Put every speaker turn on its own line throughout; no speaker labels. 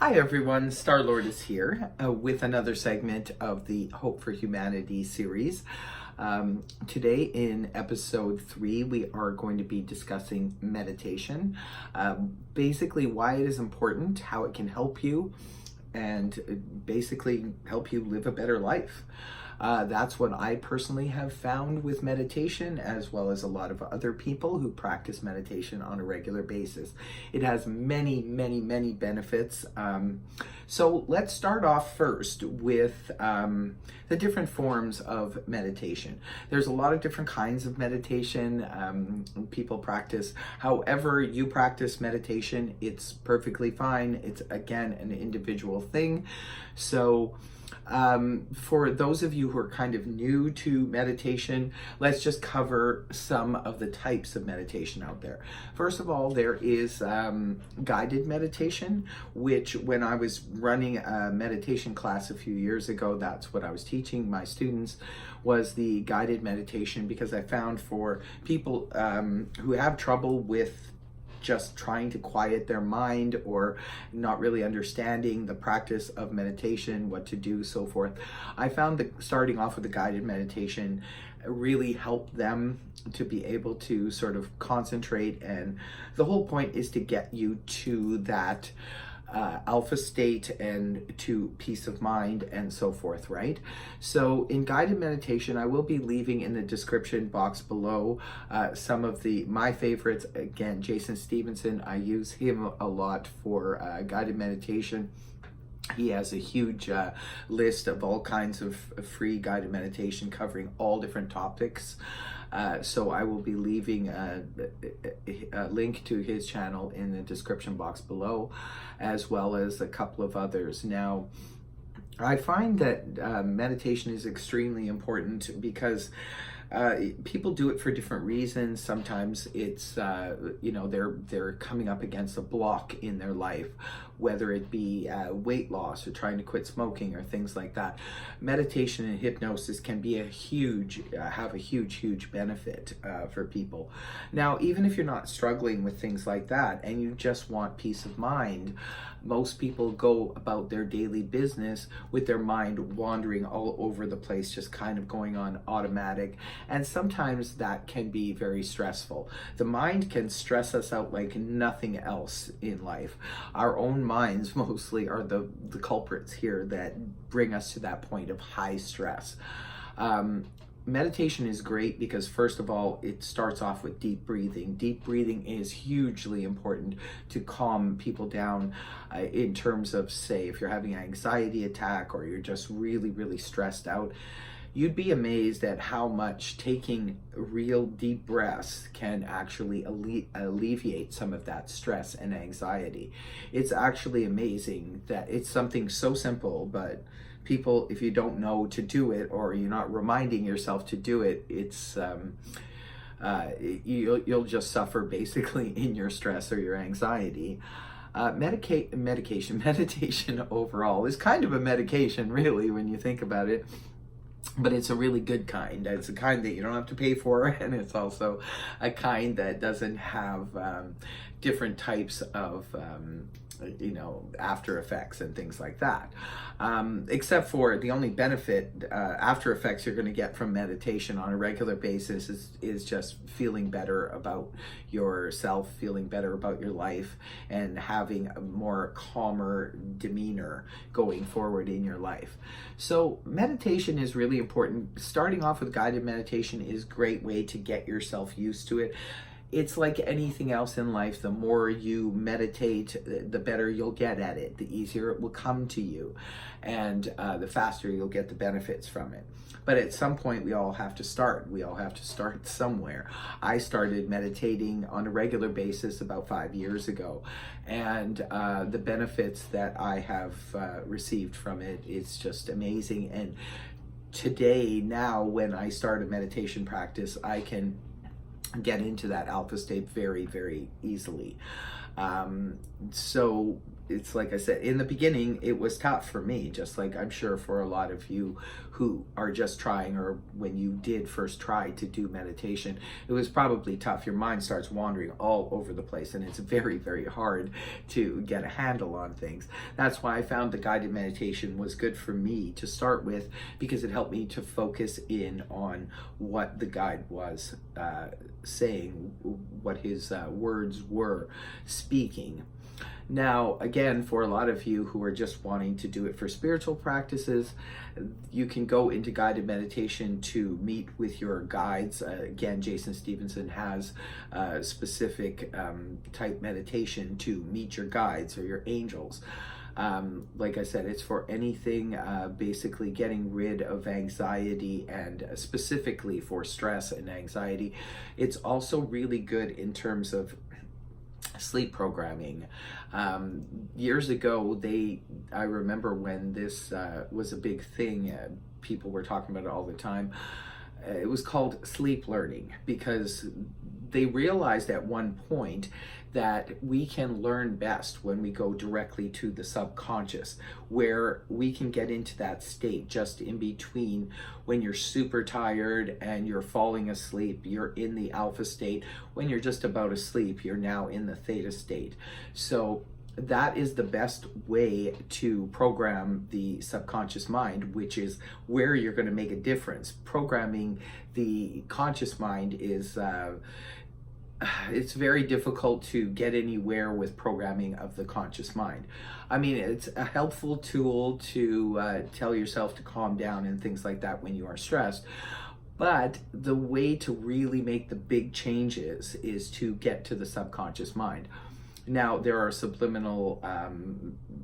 Hi everyone, Star-Lord is here with another segment of the Hope for Humanity series. Today in episode 3, we are going to be discussing meditation, basically why it is important, how it can help you, and basically help you live a better life. That's what I personally have found with meditation, as well as a lot of other people who practice meditation on a regular basis. It has many, many, many benefits. So let's start off first with the different forms of meditation. There's a lot of different kinds of meditation. People practice however you practice meditation. It's perfectly fine. It's, again, an individual thing. So for those of you who are kind of new to meditation, let's just cover some of the types of meditation out there. First of all, there is guided meditation, which when I was running a meditation class a few years ago, that's what I was teaching my students, was the guided meditation, because I found for people who have trouble with just trying to quiet their mind or not really understanding the practice of meditation, what to do, so forth. I found that starting off with a guided meditation really helped them to be able to sort of concentrate, and the whole point is to get you to that alpha state and to peace of mind and so forth, right? So in guided meditation, I will be leaving in the description box below some of my favorites. Again, Jason Stevenson, I use him a lot for guided meditation. He has a huge list of all kinds of free guided meditation covering all different topics. So I will be leaving a link to his channel in the description box below, as well as a couple of others. Now, I find that meditation is extremely important because people do it for different reasons. Sometimes it's they're coming up against a block in their life, whether it be weight loss or trying to quit smoking or things like that. Meditation and hypnosis can be have a huge benefit for people. Now, even if you're not struggling with things like that and you just want peace of mind, most people go about their daily business with their mind wandering all over the place, just kind of going on automatic. And sometimes that can be very stressful. The mind can stress us out like nothing else in life. Our own minds mostly are the culprits here that bring us to that point of high stress. Meditation is great because, first of all, it starts off with deep breathing. Deep breathing is hugely important to calm people down in terms of, say, if you're having an anxiety attack or you're just really stressed out. You'd be amazed at how much taking real deep breaths can actually alleviate some of that stress and anxiety. It's actually amazing that it's something so simple, but people, if you don't know to do it or you're not reminding yourself to do it, it's you'll just suffer basically in your stress or your anxiety. Meditation overall is kind of a medication, really, when you think about it. But it's a really good kind. It's a kind that you don't have to pay for, and it's also a kind that doesn't have different types of after effects and things like that. Except for the only benefit, after effects you're going to get from meditation on a regular basis is just feeling better about yourself, feeling better about your life, and having a more calmer demeanor going forward in your life. So meditation is really important. Starting off with guided meditation is a great way to get yourself used to it. It's like anything else in life. The more you meditate, the better you'll get at it, the easier it will come to you, and the faster you'll get the benefits from it. But at some point, we all have to start. We all have to start somewhere. I started meditating on a regular basis about 5 years ago, and the benefits that I have received from it is just amazing. And today, now, when I start a meditation practice, I can get into that alpha state very easily. So it's like I said, in the beginning, it was tough for me, just like I'm sure for a lot of you who are just trying, or when you did first try to do meditation, it was probably tough. Your mind starts wandering all over the place, and it's very, very hard to get a handle on things. That's why I found the guided meditation was good for me to start with, because it helped me to focus in on what the guide was saying, what his words were speaking. Now, again, for a lot of you who are just wanting to do it for spiritual practices, you can go into guided meditation to meet with your guides. Again, Jason Stevenson has a specific type meditation to meet your guides or your angels. Like I said, it's for anything, basically getting rid of anxiety, and specifically for stress and anxiety. It's also really good in terms of sleep programming. Years ago, I remember when this was a big thing, people were talking about it all the time. It was called sleep learning, because they realized at one point that we can learn best when we go directly to the subconscious, where we can get into that state just in between when you're super tired and you're falling asleep. You're in the alpha state. When you're just about asleep, you're now in the theta state. So that is the best way to program the subconscious mind, which is where you're going to make a difference. Programming the conscious mind is it's very difficult to get anywhere with programming of the conscious mind. I mean, it's a helpful tool to tell yourself to calm down and things like that when you are stressed. But the way to really make the big changes is to get to the subconscious mind. Now, there are subliminal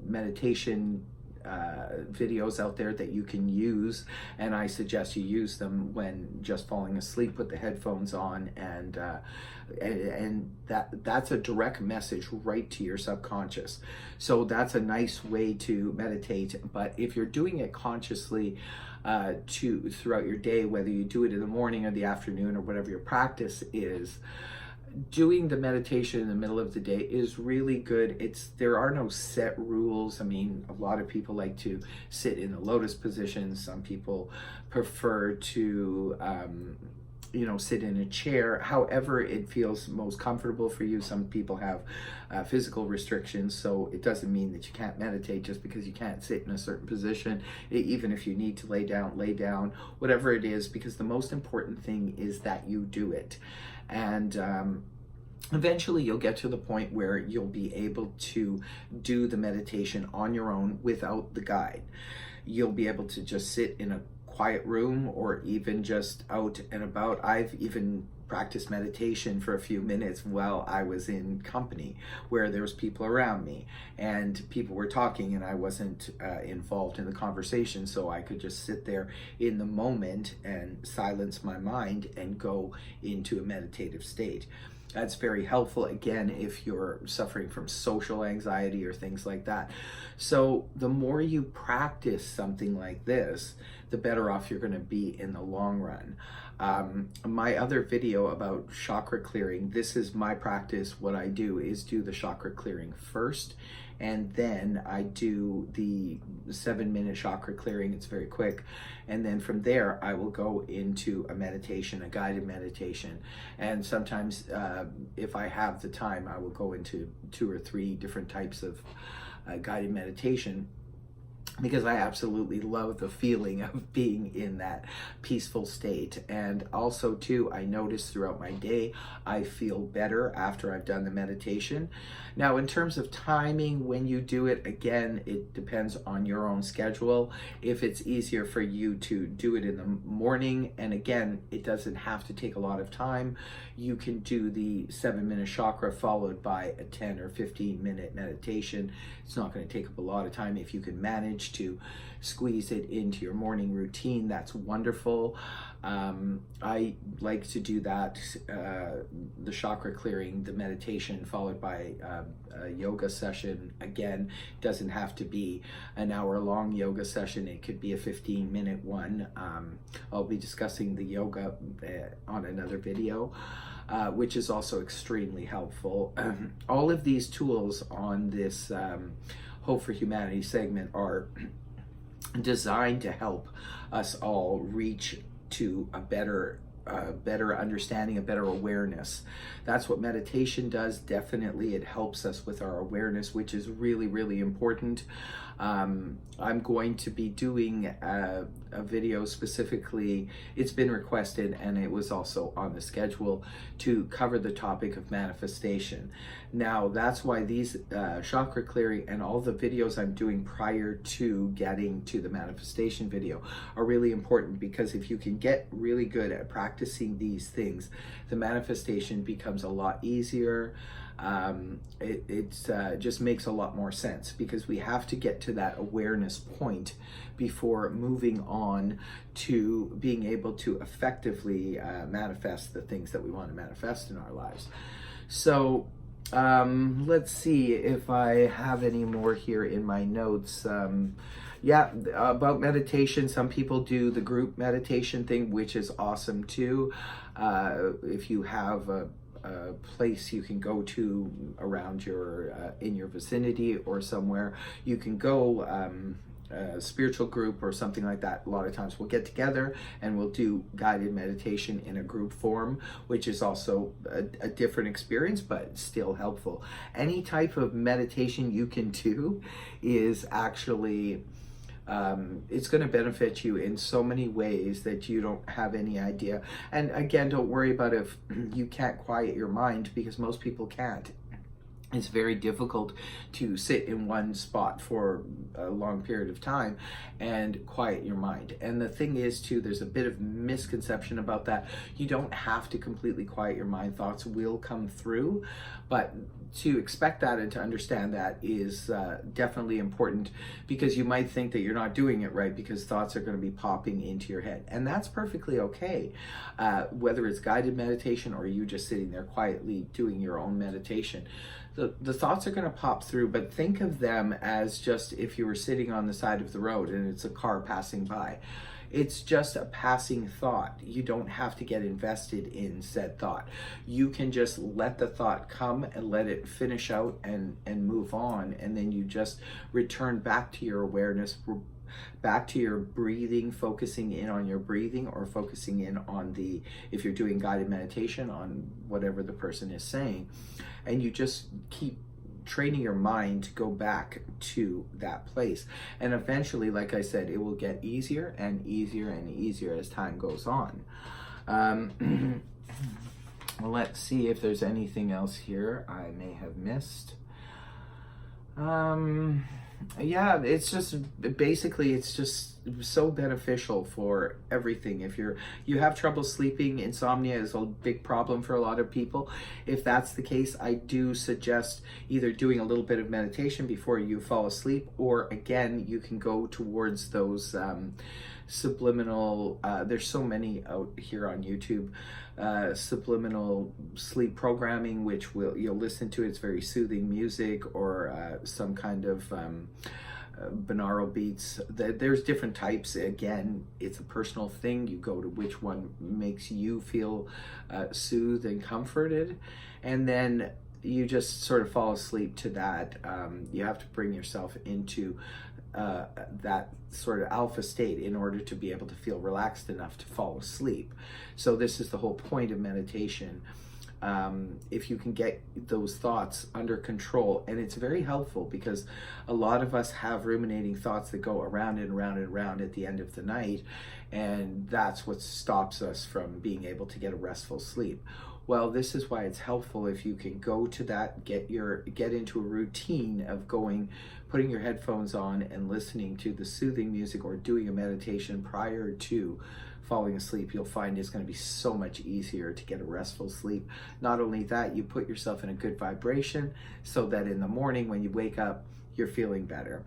meditation videos out there that you can use, and I suggest you use them when just falling asleep with the headphones on, and that's a direct message right to your subconscious. So that's a nice way to meditate. But if you're doing it consciously throughout your day, whether you do it in the morning or the afternoon or whatever your practice is, doing the meditation in the middle of the day is really good. There are no set rules. I mean, a lot of people like to sit in the lotus position. Some people prefer to sit in a chair, however it feels most comfortable for you. Some people have physical restrictions, so it doesn't mean that you can't meditate just because you can't sit in a certain position. Even if you need to lay down, whatever it is, because the most important thing is that you do it. And eventually you'll get to the point where you'll be able to do the meditation on your own without the guide. You'll be able to just sit in a quiet room, or even just out and about. I've even practiced meditation for a few minutes while I was in company where there was people around me and people were talking, and I wasn't involved in the conversation, so I could just sit there in the moment and silence my mind and go into a meditative state. That's very helpful, again, if you're suffering from social anxiety or things like that. So the more you practice something like this, the better off you're going to be in the long run. My other video about chakra clearing, this is my practice. What I do is do the chakra clearing first, and then I do the 7-minute chakra clearing. It's very quick. And then from there, I will go into a meditation, a guided meditation. And sometimes, if I have the time, I will go into 2 or 3 different types of guided meditation, because I absolutely love the feeling of being in that peaceful state. And also too, I notice throughout my day, I feel better after I've done the meditation. Now, in terms of timing, when you do it, again, it depends on your own schedule. If it's easier for you to do it in the morning, and again, it doesn't have to take a lot of time, you can do the 7-minute chakra followed by a 10 or 15-minute meditation. It's not going to take up a lot of time. If you can manage to squeeze it into your morning routine, that's wonderful. I like to do that, the chakra clearing, the meditation, followed by a yoga session. Again, it doesn't have to be an hour-long yoga session. It could be a 15-minute one. I'll be discussing the yoga on another video. which is also extremely helpful. All of these tools on this Hope for Humanity segment are designed to help us all reach to a better understanding, a better awareness. That's what meditation does. Definitely, it helps us with our awareness, which is really, really important. I'm going to be doing a video specifically. It's been requested, and it was also on the schedule to cover the topic of manifestation. Now, that's why these chakra clearing and all the videos I'm doing prior to getting to the manifestation video are really important, because if you can get really good at practicing these things, the manifestation becomes a lot easier. It just makes a lot more sense, because we have to get to that awareness point before moving on to being able to effectively manifest the things that we want to manifest in our lives. So let's see if I have any more here in my notes. Yeah, about meditation, some people do the group meditation thing, which is awesome too. If you have a place you can go to around your in your vicinity or somewhere, you can go, a spiritual group or something like that. A lot of times we'll get together and we'll do guided meditation in a group form, which is also a different experience, but still helpful. Any type of meditation you can do is actually it's going to benefit you in so many ways that you don't have any idea. And again, don't worry about if you can't quiet your mind, because most people can't. It's very difficult to sit in one spot for a long period of time and quiet your mind. And the thing is too, there's a bit of misconception about that. You don't have to completely quiet your mind. Thoughts will come through, but to expect that and to understand that is definitely important, because you might think that you're not doing it right because thoughts are going to be popping into your head. And that's perfectly okay. Whether it's guided meditation or you just sitting there quietly doing your own meditation, the thoughts are going to pop through, but think of them as just if you were sitting on the side of the road and it's a car passing by. It's just a passing thought. You don't have to get invested in said thought. You can just let the thought come and let it finish out and move on. And then you just return back to your awareness, back to your breathing, focusing in on your breathing, or focusing in on if you're doing guided meditation, on whatever the person is saying. And you just keep training your mind to go back to that place. And eventually, like I said, it will get easier and easier and easier as time goes on. Let's see if there's anything else here I may have missed. Yeah, it's just basically, it's just so beneficial for everything. If you have trouble sleeping, insomnia is a big problem for a lot of people. If that's the case, I do suggest either doing a little bit of meditation before you fall asleep, or again, you can go towards those subliminal, there's so many out here on YouTube, subliminal sleep programming, which you'll listen to. It's very soothing music, or some kind of binaural beats. There's different types. Again, it's a personal thing. You go to which one makes you feel soothed and comforted, and then you just sort of fall asleep to that. You have to bring yourself into that sort of alpha state in order to be able to feel relaxed enough to fall asleep. So this is the whole point of meditation. If you can get those thoughts under control, and it's very helpful, because a lot of us have ruminating thoughts that go around and around and around at the end of the night, and that's what stops us from being able to get a restful sleep. Well, this is why it's helpful if you can go to that, get into a routine of putting your headphones on and listening to the soothing music, or doing a meditation prior to falling asleep. You'll find it's going to be so much easier to get a restful sleep. Not only that, you put yourself in a good vibration so that in the morning when you wake up, you're feeling better.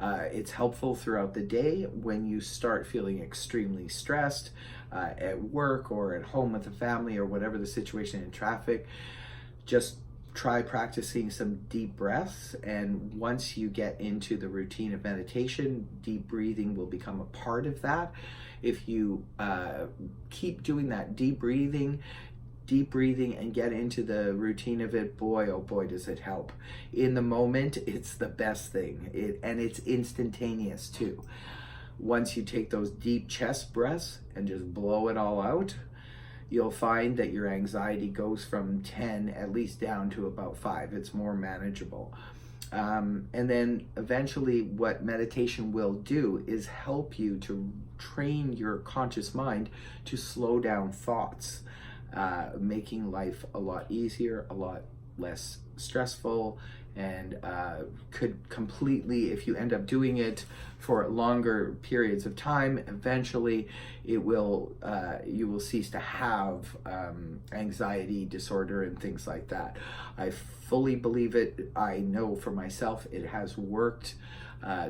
It's helpful throughout the day when you start feeling extremely stressed at work or at home with the family, or whatever the situation in traffic. Just try practicing some deep breaths, and once you get into the routine of meditation, deep breathing will become a part of that. If you keep doing that deep breathing, deep breathing and get into the routine of it, boy, oh boy, does it help. In the moment, it's the best thing. And it's instantaneous too. Once you take those deep chest breaths and just blow it all out, you'll find that your anxiety goes from 10 at least down to about 5. It's more manageable. And then eventually what meditation will do is help you to train your conscious mind to slow down thoughts, making life a lot easier, a lot less stressful, and could completely, if you end up doing it for longer periods of time, eventually it will you will cease to have anxiety disorder and things like that. I fully believe it. I know for myself it has worked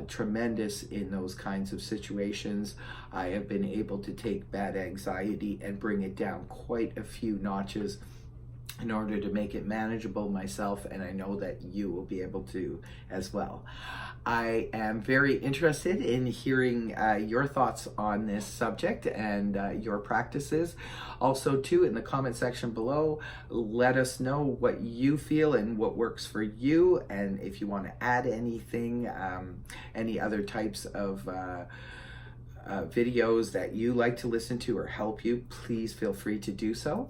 tremendous in those kinds of situations. I have been able to take bad anxiety and bring it down quite a few notches in order to make it manageable myself, and I know that you will be able to as well. I am very interested in hearing your thoughts on this subject and your practices. Also too, in the comment section below, let us know what you feel and what works for you, and if you want to add anything, any other types of videos that you like to listen to or help you, please feel free to do so.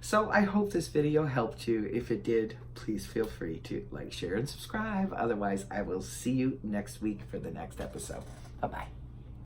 So I hope this video helped you. If it did, please feel free to like, share, and subscribe. Otherwise, I will see you next week for the next episode. Bye-bye.